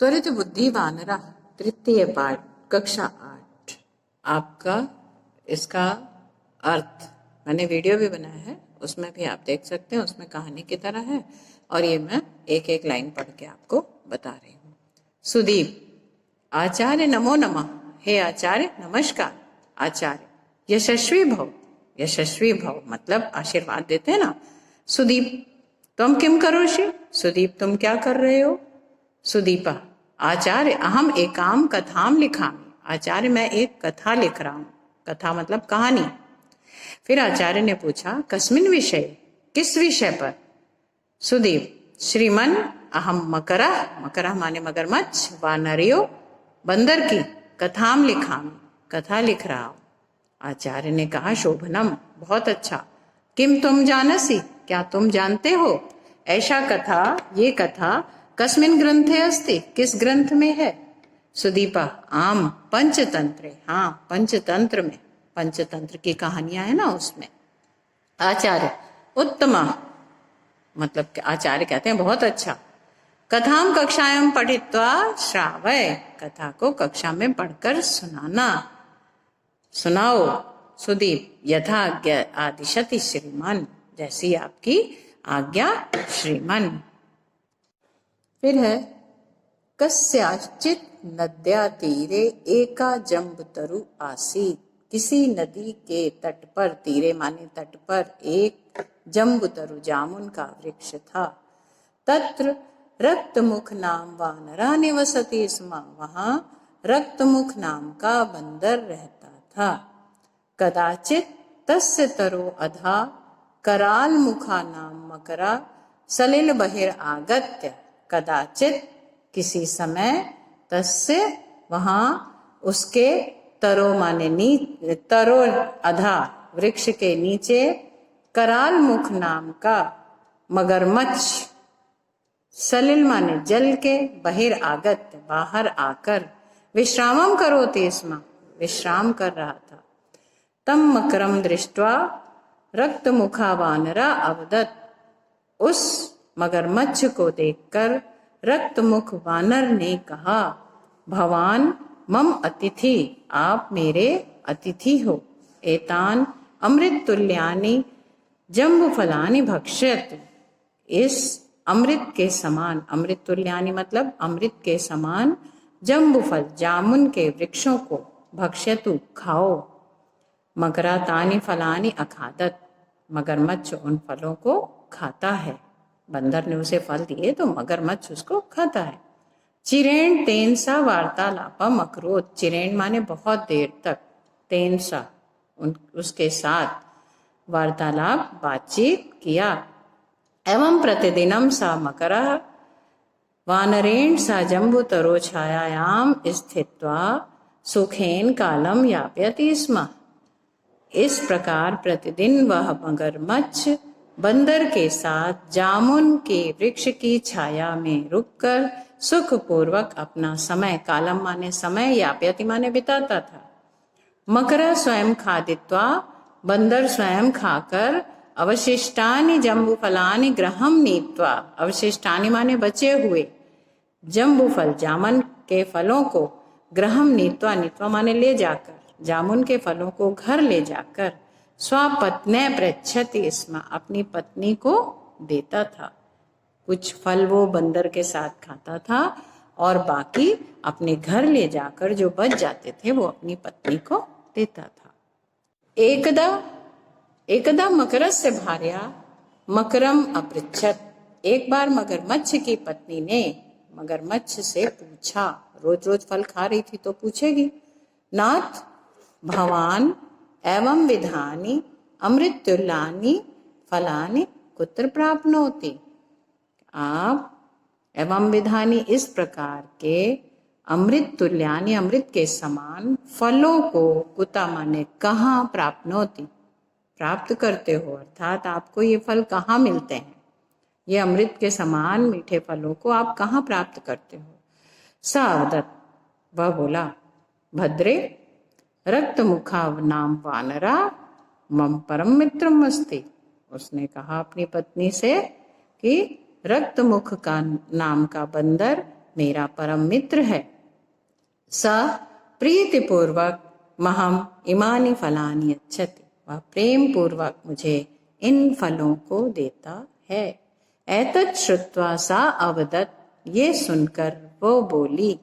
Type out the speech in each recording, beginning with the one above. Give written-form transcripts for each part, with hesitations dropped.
त्वरित बुद्धि वानरा, तृतीय पाठ, कक्षा 8। आपका इसका अर्थ मैंने वीडियो भी बनाया है, उसमें भी आप देख सकते हैं। उसमें कहानी की तरह है और ये मैं एक एक लाइन पढ़ के आपको बता रही हूँ। सुदीप, आचार्य नमो नमः। हे आचार्य नमस्कार। आचार्य, यशस्वी भव। यशस्वी भव मतलब आशीर्वाद देते हैं ना। सुदीप, तुम किम करोषि? सुदीप, तुम क्या कर रहे हो? सुदीपा, आचार्य अहम एकाम कथाम लिखामि। आचार्य, मैं एक कथा लिख रहा हूं। कथा मतलब कहानी। फिर आचार्य ने पूछा, कस्मिन विषय, किस विषय पर? सुदीप, श्रीमन अहम मकरः, मकरः माने मगरमच्छ, वानरियो बंदर की, कथाम लिखामि, कथा लिख रहा हूं। आचार्य ने कहा, शोभनम, बहुत अच्छा। किम तुम जानसी, क्या तुम जानते हो? ऐसा कथा, ये कथा कस्मिन ग्रंथे अस्ति, किस ग्रंथ में है? सुदीपा, आम पंचतंत्रे, हाँ पंचतंत्र में, पंचतंत्र की कहानियां है ना उसमें। आचार्य, उत्तमा, मतलब आचार्य कहते हैं बहुत अच्छा। कथाम कक्षायां पठित्वा श्रावय, कथा को कक्षा में पढ़कर सुनाना, सुनाओ। सुदीप, यथा आज्ञा आदिशति श्रीमान, जैसी आपकी आज्ञा श्रीमान। फिर है, कस्याचित नद्या तीरे एका जम्बुतरु आसीत, किसी नदी के तट पर, तीरे माने तट पर, एक जम्बुतरु जामुन का वृक्ष था। तत्र रक्तमुख नाम वानरा निवसति स्म, वहां रक्तमुख नाम का बंदर रहता था। कदाचित तस्य तरो अधा कराल मुखा नाम मकरा सलिल बहिर आगत्य, कदाचित किसी समय, तस्य वहां उसके, तरो माने तरो अधा वृक्ष के नीचे, कराल मुख नाम का मगरमच्छ, सलिल माने जल के, बहिर आगत्य बाहर आकर, विश्रामम करोति स्म, विश्राम कर रहा था। तम मकरम दृष्ट्वा रक्त मुखा वानरा अवदत्, उस मगरमच्छ को देखकर रक्तमुख वानर ने कहा, भवान मम अतिथि, आप मेरे अतिथि हो। एतान अमृत तुल्यानि जम्बुफलानि भक्ष्यत, इस अमृत के समान, अमृत तुल्यानि मतलब अमृत के समान, जम्बुफल जामुन के वृक्षों को, भक्ष्यतु खाओ। मकरा तानि फलानि अखादत, मगरमच्छ उन फलों को खाता है। बंदर ने उसे फल दिए तो मगरमच्छ उसको खाता है। चिरेण तेनसा वार्तालापम अकरोत, चिरेण माने बहुत देर तक, तेनसा उसके साथ वार्तालाप बातचीत किया। एवं प्रतिदिनम सा मकरः वानरेण सा जम्बुतरो छायायाम स्थित्वा सुखेन कालम यापयति स्म, इस प्रकार प्रतिदिन वह मगरमच्छ बंदर के साथ जामुन के वृक्ष की छाया में रुककर सुखपूर्वक अपना समय, कालम माने समय, यापयति माने बिताता था। मकरा स्वयं खादित्वा, बंदर स्वयं खाकर, अवशिष्टानि जम्बुफलानि गृहं नीत्वा, अवशिष्टानि माने बचे हुए, जम्बुफल जामुन के फलों को, गृहं नीत्वा, नीत्वा माने ले जाकर, जामुन के फलों को घर ले जाकर, स्वपत्ने पृच्छति स्म, अपनी पत्नी को देता था। कुछ फल वो बंदर के साथ खाता था और बाकी अपने घर ले जाकर जो बच जाते थे वो अपनी पत्नी को देता था। एकदा मकरस्य भार्या मकरम अपृच्छत, एक बार मगरमच्छ की पत्नी ने मगरमच्छ से पूछा, रोज रोज फल खा रही थी तो पूछेगी, नाथ भवान एवं विधानी अमृतुल्यानि फलानि कुत्र प्राप्नोति, आप एवं विधानी इस प्रकार के अमृत तुल्यानि, अमृत के समान फलों को, कुता माने कहाँ, प्राप्नोति प्राप्त करते हो, अर्थात आपको ये फल कहाँ मिलते हैं, ये अमृत के समान मीठे फलों को आप कहाँ प्राप्त करते हो? सावदत्त, वह बोला, भद्रे रक्तमुखा नाम वानरा मम परम मित्रम अस्ति, उसने कहा अपनी पत्नी से कि रक्तमुख का नाम का बंदर मेरा परम मित्र है। स प्रीतिपूर्वक महम इमानि फलानि यच्छति, वह प्रेम पूर्वक मुझे इन फलों को देता है। एतत् श्रुत्वा सा अवदत्, ये सुनकर वो बोली,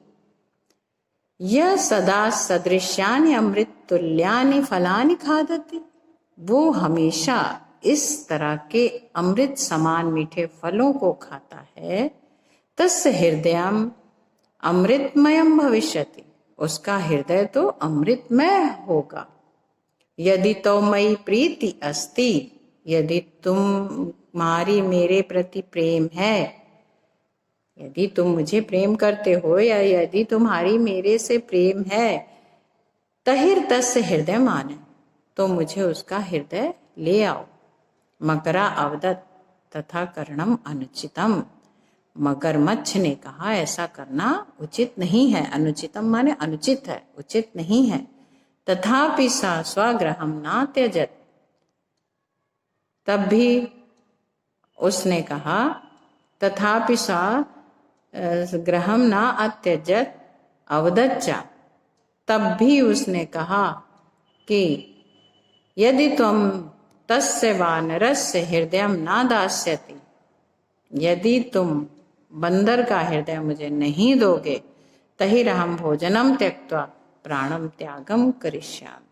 यह सदा सदृश्यानि अमृत तुल्यानि फलानि खादति, वो हमेशा इस तरह के अमृत समान मीठे फलों को खाता है। तस्य हृदयम अमृतमयम भविष्यति, उसका हृदय तो अमृतमय होगा। यदि तो मई प्रीति अस्ति, यदि तुम्हारी मेरे प्रति प्रेम है, यदि तुम मुझे प्रेम करते हो या यदि तुम्हारी मेरे से प्रेम है, तहिर तस्य हृदय मान, तो मुझे उसका हृदय ले आओ। मकरा अवदत्, तथा करणम अनुचितम, मगरमच्छ ने कहा ऐसा करना उचित नहीं है। अनुचितम माने अनुचित है, उचित नहीं है। तथापि सा स्वगृहम ना त्यजत, तब भी उसने कहा, तथापि सा गृहम ना अत्यजत अवदच्चा, तब भी उसने कहा कि यदि तुम तस्य वानरस्य हृदयम ना दास्यति, यदि तुम बंदर का हृदय मुझे नहीं दोगे, तहिरहम भोजनम त्यक्त्वा प्राणम त्यागम करिष्यामि,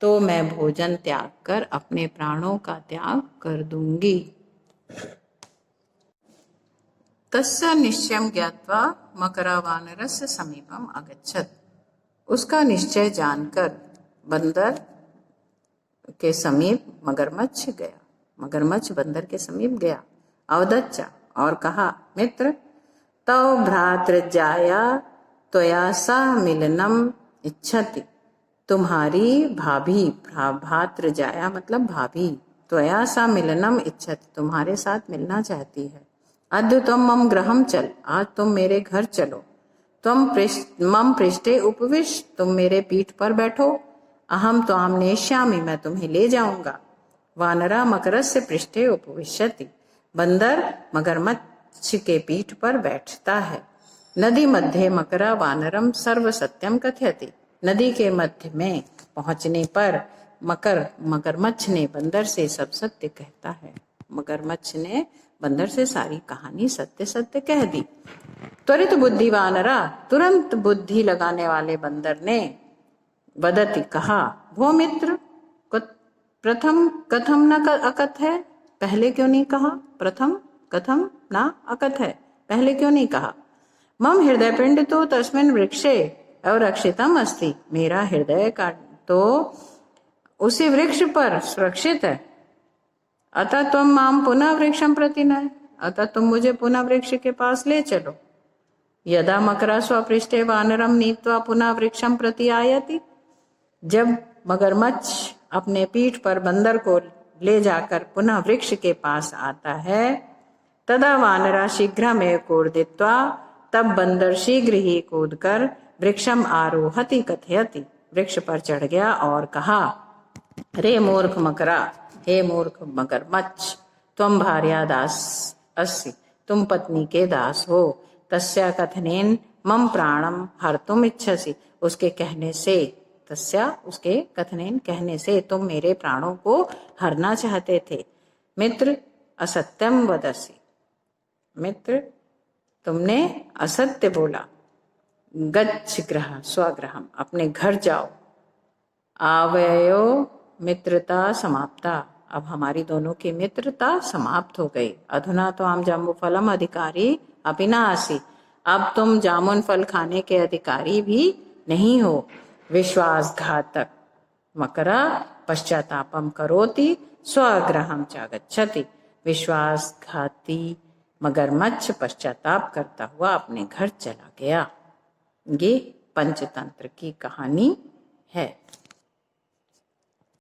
तो मैं भोजन त्याग कर अपने प्राणों का त्याग कर दूंगी। तस्य निश्चयं ज्ञात्वा मकरावानरस्य समीपम अगच्छत, उसका निश्चय जानकर बंदर के समीप मगरमच्छ गया। मगरमच्छ बंदर के समीप गया। अवदच्चा, और कहा, मित्र, तव भ्रातृजाया त्वया सह मिलनम इच्छति, तुम्हारी भाभी, भ्रातृजाया मतलब भाभी, त्वया सह मिलनम इच्छति, तुम्हारे साथ मिलना चाहती है। अद्य तुम मम गृहम चल, आज तुम मेरे घर चलो। तुम मम पृष्ठे उपविश, तुम मेरे पीठ पर बैठो। अहम त्वाम नेष्यामि, मैं तुम्हें ले जाऊंगा। वानरा मकरस्य पृष्ठे उपविशति, बंदर मगरमच्छ के पीठ पर बैठता है। नदी मध्य मकरा वानरम सर्व सत्यम कथयति, नदी के मध्य में पहुंचने पर मगरमच्छ ने बंदर से सब सत्य कहता है। मगरमच्छ ने बंदर से सारी कहानी सत्य सत्य कह दी। त्वरित बुद्धि वानरा, तुरंत बुद्धि लगाने वाले बंदर ने वदति कहा, भो मित्र, प्रथम कथम न अकथ है, पहले क्यों नहीं कहा? प्रथम कथम न अकथ है, पहले क्यों नहीं कहा? मम हृदय पिंड तो तस्मिन वृक्षे अवरक्षितम अस्ति, मेरा हृदय का तो उसी वृक्ष पर सुरक्षित है। अतः तुम माम पुनः वृक्षम प्रति नय, अतः तुम मुझे पुनः वृक्ष के पास ले चलो। यदा मकरा स्वपृष्ठे वानरम नीत्वा पुनः वृक्षम प्रति आयति, जब मगरमच्छ अपने पीठ पर बंदर को ले जाकर पुनः वृक्ष के पास आता है, तदा वानरा शीघ्रमेव कूर्दित्वा, तब बंदर शीघ्र ही कूदकर वृक्षम आरोहति कथयति, वृक्ष पर चढ़ गया और कहा, रे मूर्ख मकरा, हे मूर्ख मगरमच्छ, त्वं भार्या दास अस्सि, तुम पत्नी के दास हो। तस्या कथनेन मम प्राणम हर्तुम इच्छसि, उसके कहने से, तस्या उसके कथनेन कहने से तुम मेरे प्राणों को हरना चाहते थे। मित्र असत्यम वदसि, मित्र तुमने असत्य बोला। गच्छ गृह स्वगृहम, अपने घर जाओ। आवयो मित्रता समाप्ता, अब हमारी दोनों की मित्रता समाप्त हो गई। अधुना तो आम जाम्बू फलम अधिकारी अपिनासी, अब तुम जामुन फल खाने के अधिकारी भी नहीं हो। विश्वासघातक मकरा पश्चातापम करोति स्वगृहम च गच्छति, विश्वासघाती मगरमच्छ पश्चाताप करता हुआ अपने घर चला गया। ये पंचतंत्र की कहानी है।